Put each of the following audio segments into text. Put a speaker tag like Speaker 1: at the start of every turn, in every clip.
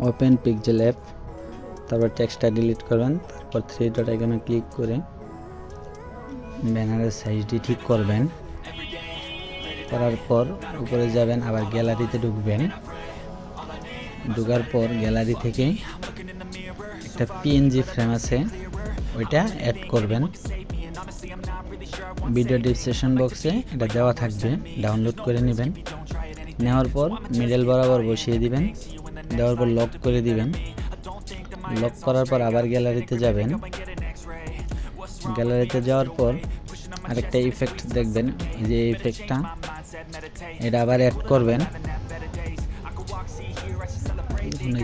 Speaker 1: Open pixel app, তারপর টেক্সটটা delete করবেন, তারপর থ্রি ডট আইকনে ক্লিক করে ব্যানারের সাইজটি ঠিক করবেন। করার পর উপরে যাবেন, আবার গ্যালারিতে ঢুকবেন। ঢোকার পর গ্যালারি থেকে একটা পিএনজি ফ্রেম আছে, ওইটা অ্যাড করবেন। ভিডিও ডেসক্রিপশন বক্সে এটা দেওয়া থাকবে, ডাউনলোড করে নেবেন। নেওয়ার পর মিডল বরাবর বসিয়ে দিবেন, দেওয়ার পর লক করে দিবেন। লক করার পর আবার গ্যালারিতে যাবেন। গ্যালারিতে যাওয়ার পর আরেকটা ইফেক্ট দেখবেন, যে ইফেক্টটা এটা আবার অ্যাড করবেন।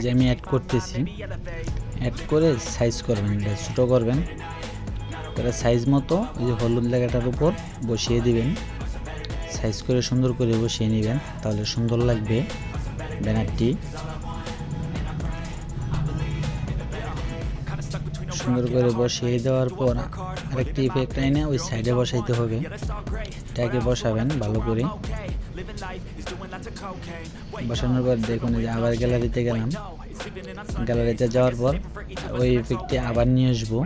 Speaker 1: যে আমি অ্যাড করতেছি, অ্যাড করে সাইজ করবেন, ছোটো করবেন, করে সাইজ মতো ওই যে হলুদ লেখাটার উপর বসিয়ে দিবেন। সাইজ করে সুন্দর করে বসিয়ে নেবেন, তাহলে সুন্দর লাগবে ব্যানারটি। সুন্দর করে বসিয়ে দেওয়ার পর আরেকটি ইফেক্ট এনে ওই সাইডে বসাইতে হবে, এটাকে বসাবেন ভালো করে। বসানোর পর দেখুন যে আবার গ্যালারিতে গেলাম, গ্যালারিতে যাওয়ার পর ওই ইফেক্টটি আবার নিয়ে আসবো।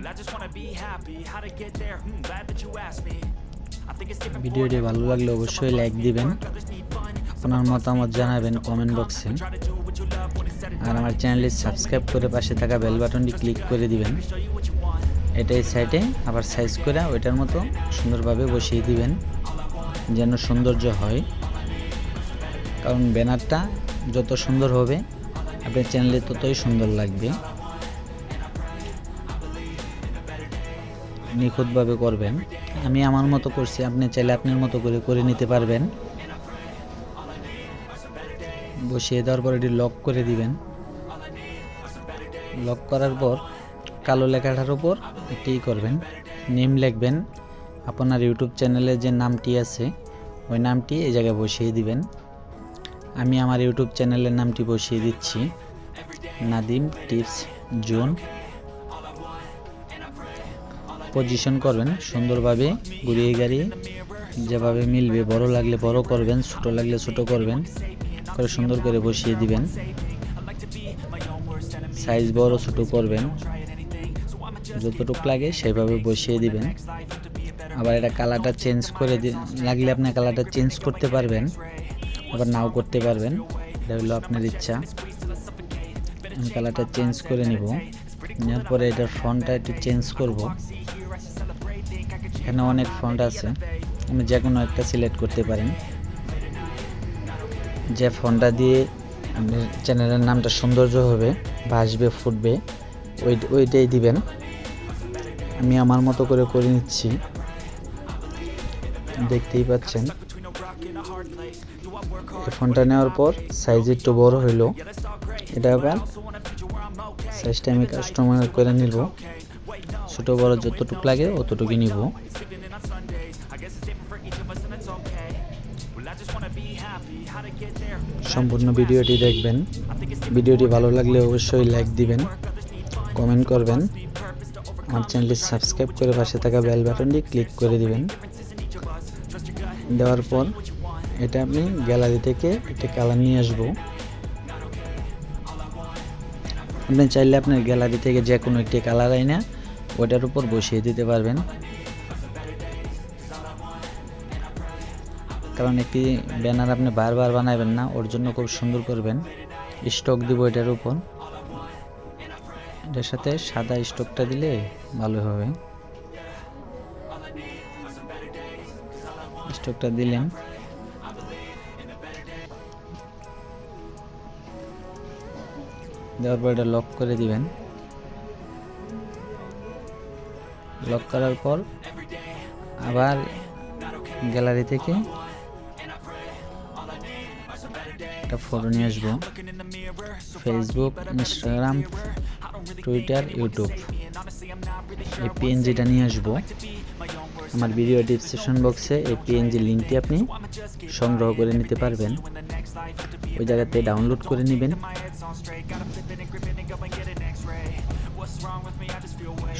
Speaker 1: ভিডিওটি ভালো লাগলে অবশ্যই লাইক দিবেন, আপনার মতামত জানাবেন কমেন্ট বক্সে, আর আমার চ্যানেলটি সাবস্ক্রাইব করে পাশে থাকা বেল বাটনটি ক্লিক করে দিবেন। এটাই সাইডে আবার সাইজ করে ওইটার মতো সুন্দরভাবে বসিয়ে দিবেন, যেন সৌন্দর্য হয়। কারণ ব্যানারটা যত সুন্দর হবে আপনার চ্যানেলে ততই সুন্দর লাগবে। নিখুঁতভাবে করবেন, আমি আমার মতো করছি, আপনি চাইলে আপনার মতো করে নিতে পারবেন। বসিয়ে দেওয়ার পর এটি লক করে দিবেন। লক করার পর কালো লেখাটার উপর একটি করবেন, নেম লিখবেন। আপনার ইউটিউব চ্যানেলে যে নামটি আছে ওই নামটি এই জায়গায় বসিয়ে দিবেন। আমি আমার ইউটিউব চ্যানেলের নামটি বসিয়ে দিচ্ছি, নাদিম টিপস জোন। পজিশন করবেন সুন্দরভাবে, ঘুরিয়ে গাড়িয়ে যেভাবে মিলবে, বড় লাগলে বড় করবেন, ছোট লাগলে ছোট করবেন, করে সুন্দর করে বসিয়ে দিবেন। সাইজ বড় ছোট করবেন, যতটুকু লাগে সেভাবে বসিয়ে দিবেন। আবার এটা কালারটা চেঞ্জ করে লাগলে আপনি কালারটা চেঞ্জ করতে পারবেন, আবার নাও করতে পারবেন, এটা হলো আপনার ইচ্ছা। আমি কালারটা চেঞ্জ করে নিব, নেওয়ার পরে এটার ফন্টটা একটু চেঞ্জ করব। এখানে অনেক ফন্ট আছে, আপনি যে কোনো একটা সিলেক্ট করতে পারেন। যে ফন্টটা দিয়ে আপনার চ্যানেলের নামটা সৌন্দর্য হবে, ভাসবে, ফুটবে, ওইটাই দিবেন। আমি আমার মতো করে নিচ্ছি, দেখতেই পাচ্ছেন। এই ফোনটা নেওয়ার পর সাইজ একটু বড় হইলো, এটা আবার সাইজটা আমি কাস্টমাইজ করে নিব, ছোট বড় যতটুকু লাগে অতটুকুই নিব। সম্পূর্ণ ভিডিওটি দেখবেন, ভিডিওটি ভালো লাগলে অবশ্যই লাইক দিবেন, কমেন্ট করবেন, আমার চ্যানেলটি সাবস্ক্রাইব করে পাশে থাকা বেল বাটনটি ক্লিক করে দিবেন। দেওয়ার পর এটা আপনি গ্যালারি থেকে একটা কালার নিয়ে আসবো। আপনি চাইলে আপনার গ্যালারি থেকে যে কোনো একটি কালার আইনা ওটার উপর বসিয়ে দিতে পারবেন। কারণ একটি ব্যানার আপনি বারবার বানাবেন না, ওর জন্য খুব সুন্দর করবেন। স্টক দিব এটার উপর, এটার সাথে সাদা স্টকটা দিলে ভালো হবে। স্টকটা দিলেন, দেওয়ার পর এটা লক করে দিবেন। লক করার পর আবার গ্যালারি থেকে একটা ফটো নিয়ে আসবো, ফেসবুক, ইনস্টাগ্রাম, টুইটার, ইউটিউব, এই পিএনজিটা নিয়ে আসবো। আমার ভিডিও ডেসক্রিপশন বক্সে এই পিএনজি লিঙ্কটি আপনি সংগ্রহ করে নিতে পারবেন, ওই জায়গাতে ডাউনলোড করে নেবেন।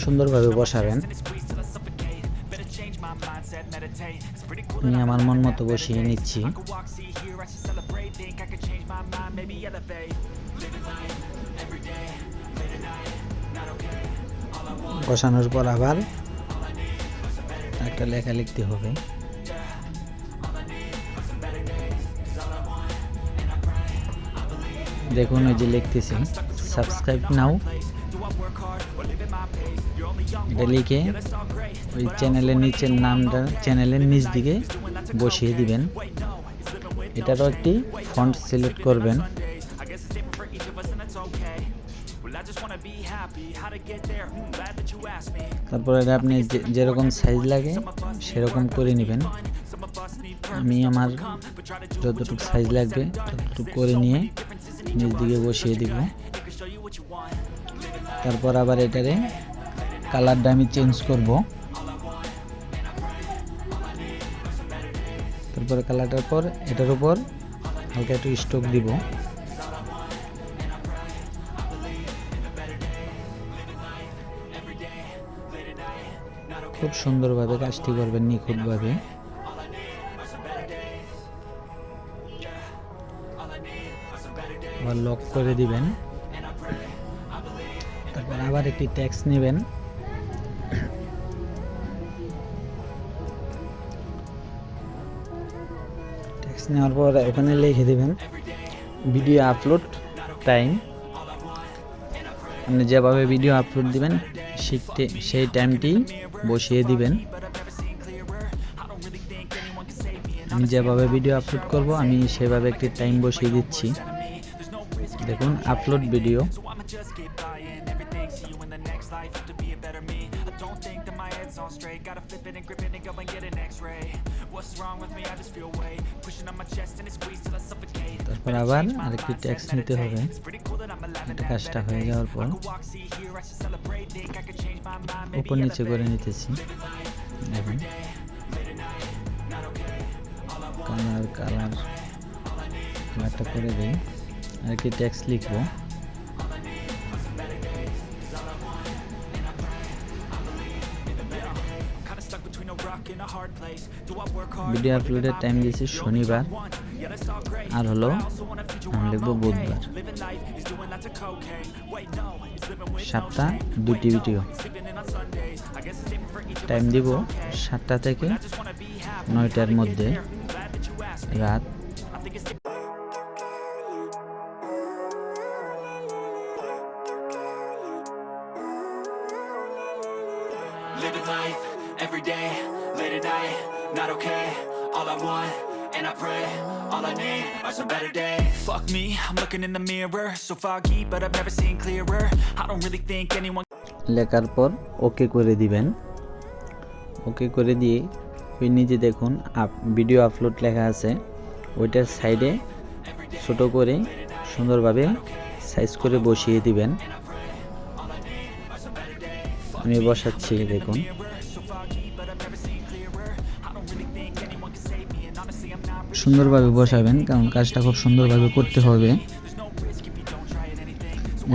Speaker 1: সুন্দরভাবে বসাবেন, আমি আমার মন মতো বসিয়ে নিচ্ছি। বসানোর পর আবার একটা লেখা লিখতে হবে। দেখুন ওই যে লিখতেছি সাবস্ক্রাইব নাও, এটা লিখে ওই চ্যানেলের নিচের নামটা চ্যানেলের নিচ দিকে বসিয়ে দিবেন। এটারও একটি ফন্ট সিলেক্ট করবেন। তারপরে আপনি যেরকম সাইজ লাগে সেরকম করে নেবেন। আমি আমার যতটুকু সাইজ লাগবে ততটুকু করে নিয়ে নিচ দিকে বসিয়ে দিব। তারপর আবার এটারে কালারটা আমি চেঞ্জ করব। তারপরে কালারটার পর এটার উপর হালকা একটু স্ট্রোক দিব। খুব সুন্দরভাবে কাজটি করবেন, নিখুঁতভাবে। আবার লক করে দিবেন। তারপর আবার একটি টেক্সট নেবেন। টেক্সট নেওয়ার পর ওখানে লিখে দিবেন ভিডিও আপলোড টাইম। আপনি যেভাবে ভিডিও আপলোড দিবেন সেই টাইমটি বসিয়ে দিবেন। আমি যেভাবে ভিডিও আপলোড করব আমি সেভাবে একটি টাইম বসিয়ে দিচ্ছি। দেখুন আপলোড ভিডিও। তারপর আবার আরেকটি টেক্সট নিতে হবে। এটা কাজটা হয়ে যাওয়ার পর উপর নিচে করে নিতেছি। দেখুন কালারটা করে দিই। আরেকটি টেক্সট লিখব। ভিডিও আপলোডের টাইম দিয়েছি শনিবার, আর হলো আমি লিখবো বুধবার। 7টা 2টি ভিডিও। টাইম দিব 7টা থেকে 9টার মধ্যে রাত।
Speaker 2: Living life every day, late at night, not okay. All I want, and I pray, all I need are some better days. Fuck me, I'm looking in the mirror, so foggy, but I've never seen clearer. I don't really think anyone.
Speaker 1: লেখার পর ওকে করে দিবেন। ওকে করে দিয়ে ওই নিচে দেখুন video upload লেখা আছে, ওইটার সাইডে ছোট করে সুন্দরভাবে সাইজ করে বসিয়ে দিবেন। আমি বসাচ্ছি, দেখুন। সুন্দরভাবে বসাবেন, কারণ কাজটা খুব সুন্দরভাবে করতে হবে।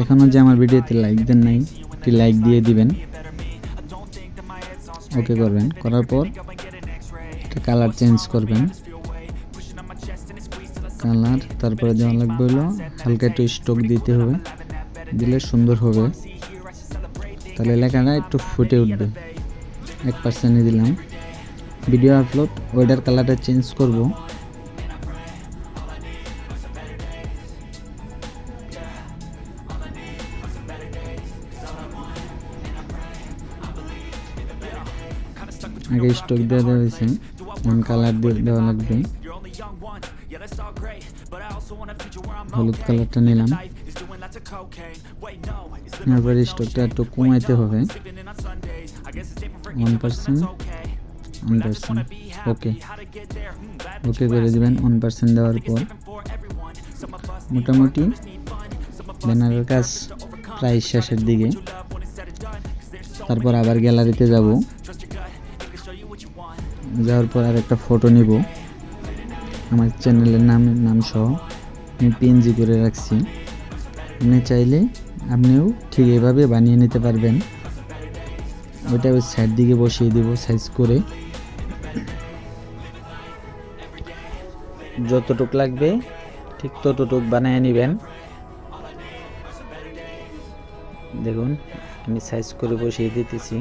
Speaker 1: এখনো যে আমার ভিডিওতে লাইক দেন নাই, একটি লাইক দিয়ে দিবেন। ওকে করবেন, করার পর কালার চেঞ্জ করবেন। কালার তারপরে যেমন লাগবে হলো হালকা একটু স্ট্রোক দিতে হবে, দিলে সুন্দর হবে। তাহলে লেখাটা একটু ফুটে উঠবে। 1% দিলাম। ভিডিও আপলোড ওয়েদার কালারটা চেঞ্জ করব। আগে স্টক দেওয়া হয়েছে, কালার দেওয়া লাগবে। হলুদ কালারটা নিলাম। এরপরে স্টকটা একটু কমাইতে হবে 1%। ওকে ওকে করে দিবেন। 1% দেওয়ার পর মোটামুটি ব্যানারের কাজ প্রায় শেষের দিকে। তারপর আবার গ্যালারিতে যাব, যাওয়ার পর আর একটা ফটো নিব আমার চ্যানেলের নাম সহ। আমি পিএনজি করে রাখছি। আপনি চাইলে আপনিও ঠিক এভাবে বানিয়ে নিতে পারবেন। ওইটা ওই সাইড দিকে বসিয়ে দিব সাইজ করে। যতটুক লাগবে ঠিক ততটুক বানিয়ে নেবেন। দেখুন আমি সাইজ করে বসিয়ে দিতেছি,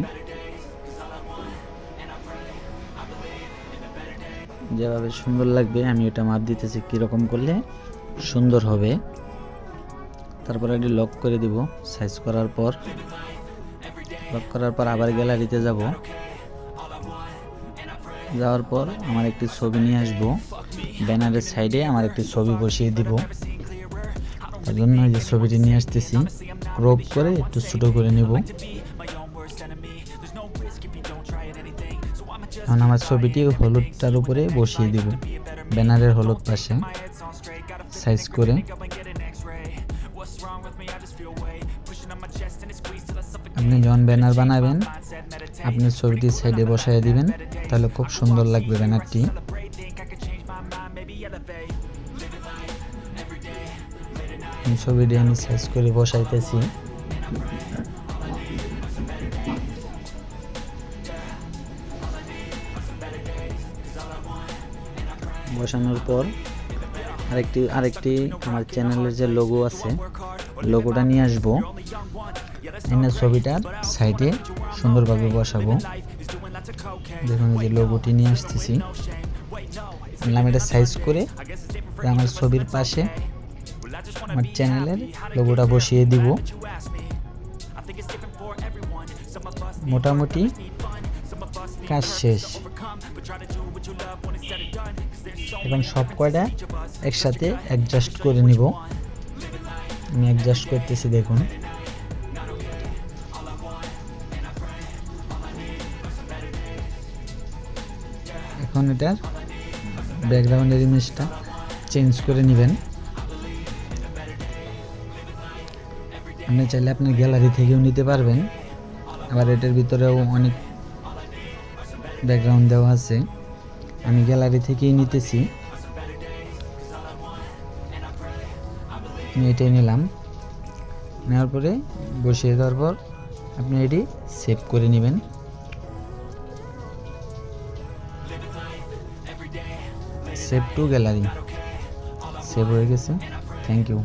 Speaker 1: যেভাবে সুন্দর লাগবে আমি ওটা মাপ দিতেছি কীরকম করলে সুন্দর হবে। তারপর এটি লক করে দিব। সাইজ করার পর লক করার পর আবার গ্যালারিতে যাব, যাওয়ার পর আমার একটি ছবি নিয়ে আসবো, ব্যানারের সাইডে আমার একটি ছবি বসিয়ে দিব। তার জন্য এই যে ছবিটি নিয়ে আসতেছি, ক্রপ করে একটু ছোটো করে নেব। এখন আমার ছবিটি হলুদটার উপরে বসিয়ে দিব, ব্যানারের হলুদ পাশে সাইজ করে। আপনি যখন ব্যানার বানাবেন আপনি ছবিটি সাইডে বসায় দিবেন, তাহলে খুব সুন্দর লাগবে ব্যানারটি। ছবিটি আমি সাইজ করে বসাইতেছি। বসানোর পর আরেকটি আমার চ্যানেলের যে লোগো আছে, লোগোটা নিয়ে আসবো, এনে ছবিটার সাইডে সুন্দরভাবে বসাবো। দেখুন যে লোগোটি নিয়ে আসতেছি, আমি এটা সাইজ করে আমার ছবির পাশে আমার চ্যানেলের লোগোটা বসিয়ে দিব। মোটামুটি কাজ শেষ। এখন সব কয়টা একসাথে অ্যাডজাস্ট করে নিব। আমি অ্যাডজাস্ট করতেছি, দেখুন। এখন এটার ব্যাকগ্রাউন্ডের ইমেজটা চেঞ্জ করে নেবেন। আপনি চাইলে আপনার গ্যালারি থেকেও নিতে পারবেন, আবার এটার ভিতরেও অনেক ব্যাকগ্রাউন্ড দেওয়া আছে। আমি গ্যালারি থেকেই নিতেছি, আমি এটাই নিলাম। নেওয়ার পরে বসিয়ে দেওয়ার পর আপনি এটি সেভ করে নেবেন। সেভ টু গ্যালারি, সেভ হয়ে গেছে। Thank you.